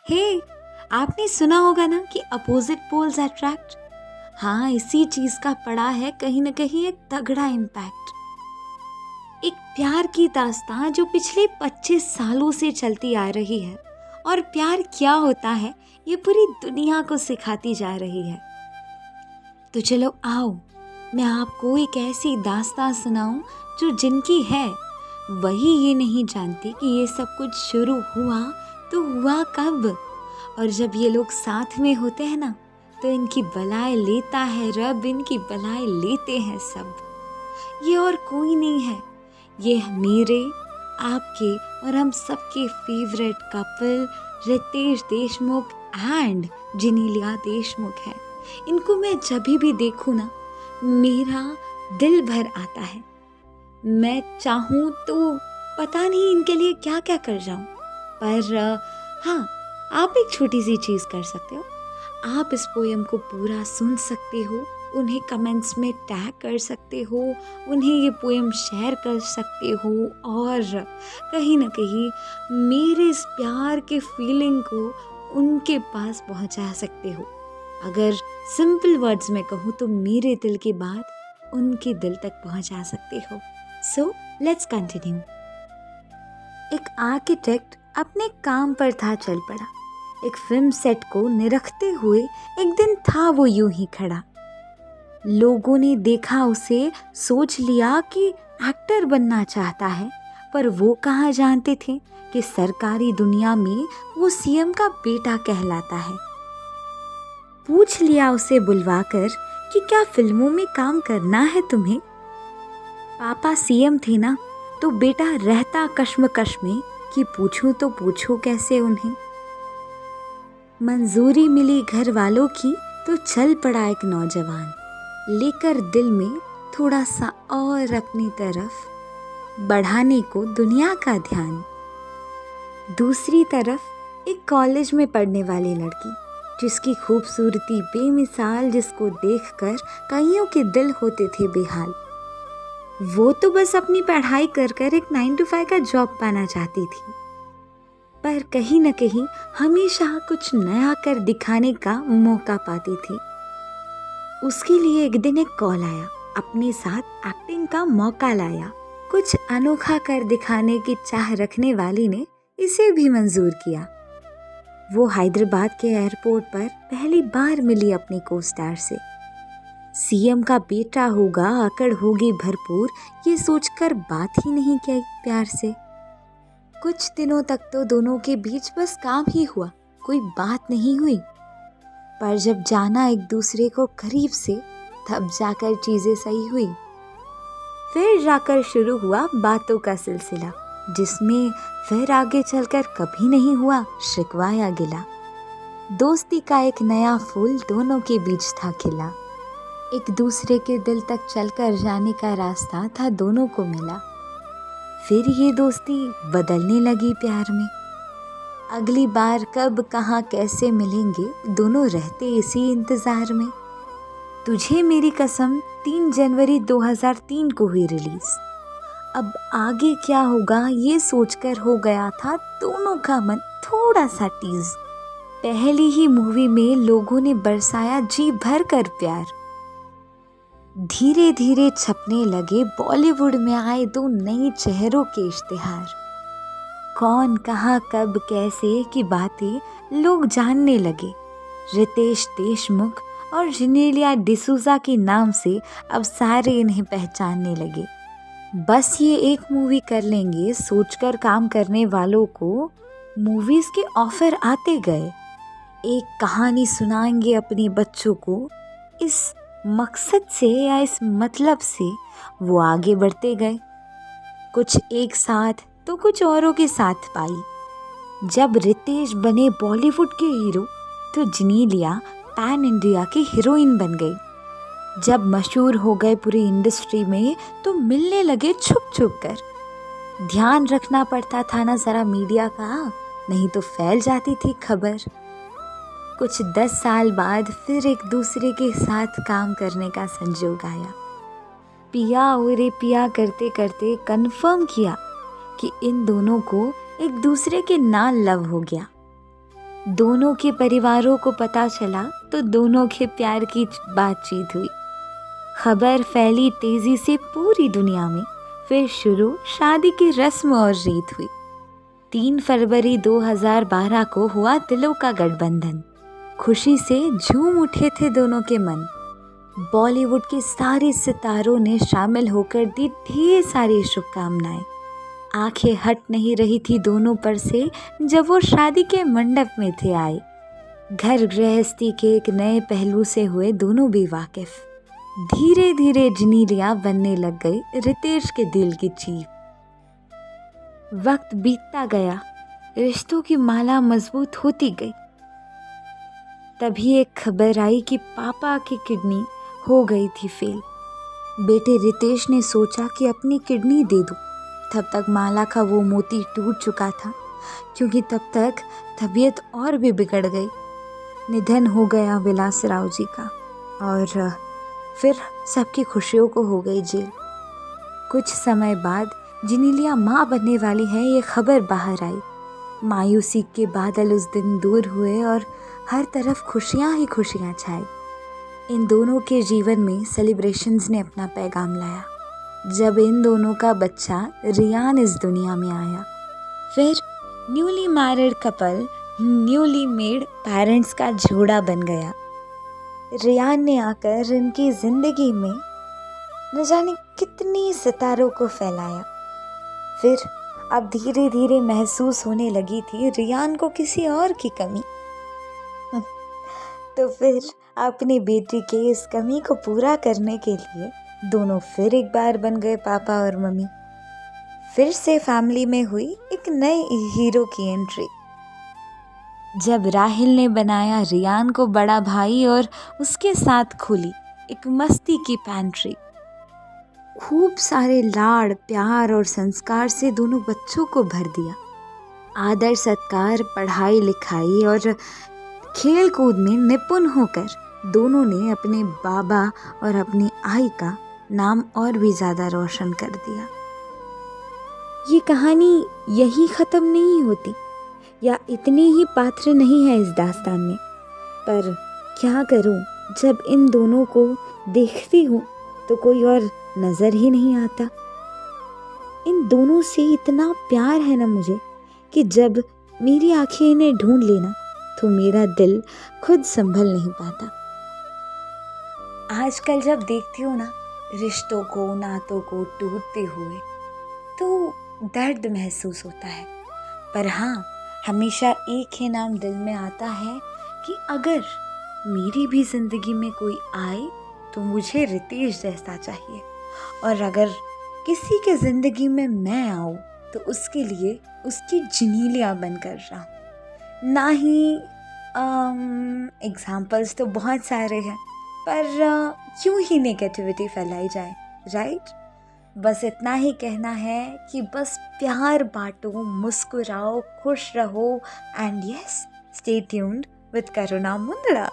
हे, आपने सुना होगा ना कि अपोजिट पोल्स अट्रैक्ट। हाँ, इसी चीज का पड़ा है कहीं ना कहीं एक तगड़ा इम्पैक्ट। एक प्यार की दास्तां जो पिछले 25 सालों से चलती आ रही है और प्यार क्या होता है ये पूरी दुनिया को सिखाती जा रही है। तो चलो आओ, मैं आपको एक ऐसी दास्तां सुनाऊं जो जिनकी है वही ये नहीं जानते कि ये सब कुछ शुरू हुआ तो हुआ कब। और जब ये लोग साथ में होते हैं ना तो इनकी बलाएं लेता है रब, इनकी बलाएं लेते हैं सब। ये और कोई नहीं है, ये मेरे, आपके और हम सबके favourite couple Riteish Deshmukh and Genelia Deshmukh है। इनको मैं जब भी देखूं ना मेरा दिल भर आता है। मैं चाहूँ तो पता नहीं इनके लिए क्या क्या कर जाऊँ। पर हाँ, आप एक छोटी सी चीज़ कर सकते हो। आप इस पोएम को पूरा सुन सकते हो, उन्हें कमेंट्स में टैग कर सकते हो, उन्हें ये पोएम शेयर कर सकते हो और कहीं ना कहीं मेरे इस प्यार के फीलिंग को उनके पास पहुंचा सकते हो। अगर सिंपल वर्ड्स में कहूँ तो मेरे दिल की बात उनके दिल तक पहुंचा सकते हो। So let's continue. एक आर्किटेक्ट अपने काम पर था चल पड़ा। एक फिल्म सेट को निरखते हुए एक दिन था वो यूं ही खड़ा। लोगों ने देखा उसे, सोच लिया कि एक्टर बनना चाहता है, पर वो कहाँ जानते थे कि सरकारी दुनिया में वो सीएम का बेटा कहलाता है। पूछ लिया उसे बुलवाकर कि क्या फिल्मों में काम करना है तुम्हें। पापा सीएम थे ना, तो बेटा रहता कश्मकश में कि पूछूं तो पूछो कैसे उन्हें। मंजूरी मिली घर वालों की तो चल पड़ा एक नौजवान, लेकर दिल में थोड़ा सा और अपनी तरफ बढ़ाने को दुनिया का ध्यान। दूसरी तरफ एक कॉलेज में पढ़ने वाली लड़की, जिसकी खूबसूरती बेमिसाल, जिसको देखकर कईयों के दिल होते थे बेहाल। वो तो बस अपनी पढ़ाई कर कर एक 9 to 5 का जॉब पाना चाहती थी, पर कहीं न कहीं हमेशा कुछ नया कर दिखाने का मौका पाती थी। उसके लिए एक दिन एक कॉल आया, अपने साथ एक्टिंग का मौका लाया। कुछ अनोखा कर दिखाने की चाह रखने वाली ने इसे भी मंजूर किया। वो हैदराबाद के एयरपोर्ट पर पहली बार मिली अपनी को स्टार से। सीएम का बेटा होगा, अकड़ होगी भरपूर, ये सोचकर बात ही नहीं की प्यार से। कुछ दिनों तक तो दोनों के बीच बस काम ही हुआ, कोई बात नहीं हुई। पर जब जाना एक दूसरे को करीब से, तब जाकर चीजें सही हुई। फिर जाकर शुरू हुआ बातों का सिलसिला, जिसमें फिर आगे चलकर कभी नहीं हुआ शिकवा या गिला। दोस्ती का एक नया फूल दोनों के बीच था खिला। एक दूसरे के दिल तक चलकर जाने का रास्ता था दोनों को मिला। फिर ये दोस्ती बदलने लगी प्यार में। अगली बार कब कहाँ कैसे मिलेंगे, दोनों रहते इसी इंतजार में। तुझे मेरी कसम 3 जनवरी 2003 को हुई रिलीज। अब आगे क्या होगा ये सोचकर हो गया था दोनों का मन थोड़ा सा टीज। पहली ही मूवी में लोगों ने बरसाया जी भर कर प्यार। धीरे धीरे छपने लगे बॉलीवुड में आए 2 नए चेहरों के इश्तिहार। कौन कहाँ कब कैसे की बातें लोग जानने लगे। रितेश देशमुख और जेनेलिया डिसूजा के नाम से अब सारे इन्हें पहचानने लगे। बस ये एक मूवी कर लेंगे सोचकर काम करने वालों को मूवीज के ऑफर आते गए। एक कहानी सुनाएंगे अपने बच्चों को, इस मकसद से या इस मतलब से वो आगे बढ़ते गए। कुछ एक साथ तो कुछ औरों के साथ पाई। जब रितेश बने बॉलीवुड के हीरो तो जेनेलिया पैन इंडिया की हीरोइन बन गई। जब मशहूर हो गए पूरी इंडस्ट्री में तो मिलने लगे छुप छुप कर। ध्यान रखना पड़ता था ना ज़रा मीडिया का, नहीं तो फैल जाती थी खबर। कुछ 10 साल बाद फिर एक दूसरे के साथ काम करने का संजोग आया। पिया ओरे पिया करते करते कंफर्म किया कि इन दोनों को एक दूसरे के नाल लव हो गया। दोनों के परिवारों को पता चला तो दोनों के प्यार की बातचीत हुई। खबर फैली तेजी से पूरी दुनिया में। फिर शुरू शादी की रस्म और रीत हुई। 3 फरवरी 2012 को हुआ दिलों का गठबंधन। खुशी से झूम उठे थे दोनों के मन। बॉलीवुड के सारे सितारों ने शामिल होकर दी ढेर सारी शुभकामनाएं। आंखें हट नहीं रही थी दोनों पर से जब वो शादी के मंडप में थे आए। घर गृहस्थी के एक नए पहलू से हुए दोनों भी वाकिफ। धीरे धीरे जिनीलिया बनने लग गई रितेश के दिल की चीप। वक्त बीतता गया, रिश्तों की माला मजबूत होती गई। तभी एक खबर आई कि पापा की किडनी हो गई थी फेल। बेटे रितेश ने सोचा कि अपनी किडनी दे दूं। तब तक माला का वो मोती टूट चुका था, क्योंकि तब तक तबीयत और भी बिगड़ गई। निधन हो गया विलासराव जी का और फिर सबकी खुशियों को हो गई जेल। कुछ समय बाद जिनीलिया माँ बनने वाली है ये खबर बाहर आई। मायूसी के बादल उस दिन दूर हुए और हर तरफ खुशियाँ ही खुशियाँ छाई। इन दोनों के जीवन में सेलिब्रेशंस ने अपना पैगाम लाया जब इन दोनों का बच्चा रियान इस दुनिया में आया। फिर newly married couple newly made parents का जोड़ा बन गया। रियान ने आकर इनकी जिंदगी में न जाने कितनी सितारों को फैलाया। फिर अब धीरे धीरे महसूस होने लगी थी रियान को किसी और की कमी। तो फिर अपनी बेटी के इस कमी को पूरा करने के लिए दोनों फिर एक बार बन गए पापा और मम्मी। फिर से फैमिली में हुई एक नए हीरो की एंट्री जब राहिल ने बनाया रियान को बड़ा भाई और उसके साथ खुली एक मस्ती की पैंट्री। खूब सारे लाड़ प्यार और संस्कार से दोनों बच्चों को भर दिया। आदर सत्कार, पढ़ाई लिखाई और खेल कूद में निपुण होकर दोनों ने अपने बाबा और अपनी आई का नाम और भी ज़्यादा रोशन कर दिया। ये कहानी यही ख़त्म नहीं होती या इतने ही पात्र नहीं है इस दास्तान में, पर क्या करूं जब इन दोनों को देखती हूँ तो कोई और नज़र ही नहीं आता। इन दोनों से इतना प्यार है ना मुझे कि जब मेरी आंखें इन्हें ढूंढ लेना तो मेरा दिल खुद संभल नहीं पाता। आजकल जब देखती हूँ ना रिश्तों को, नातों को टूटते हुए तो दर्द महसूस होता है, पर हाँ हमेशा एक ही नाम दिल में आता है कि अगर मेरी भी ज़िंदगी में कोई आए तो मुझे रितेश जैसा चाहिए, और अगर किसी के ज़िंदगी में मैं आऊँ तो उसके लिए उसकी जिनीलिया बनकर रहूँ। ना ही एग्जाम्पल्स तो बहुत सारे हैं, पर क्यों ही नेगेटिविटी फैलाई जाए, राइट? बस इतना ही कहना है कि बस प्यार बांटो, मुस्कुराओ, खुश रहो and yes, stay tuned with Karuna Mundra.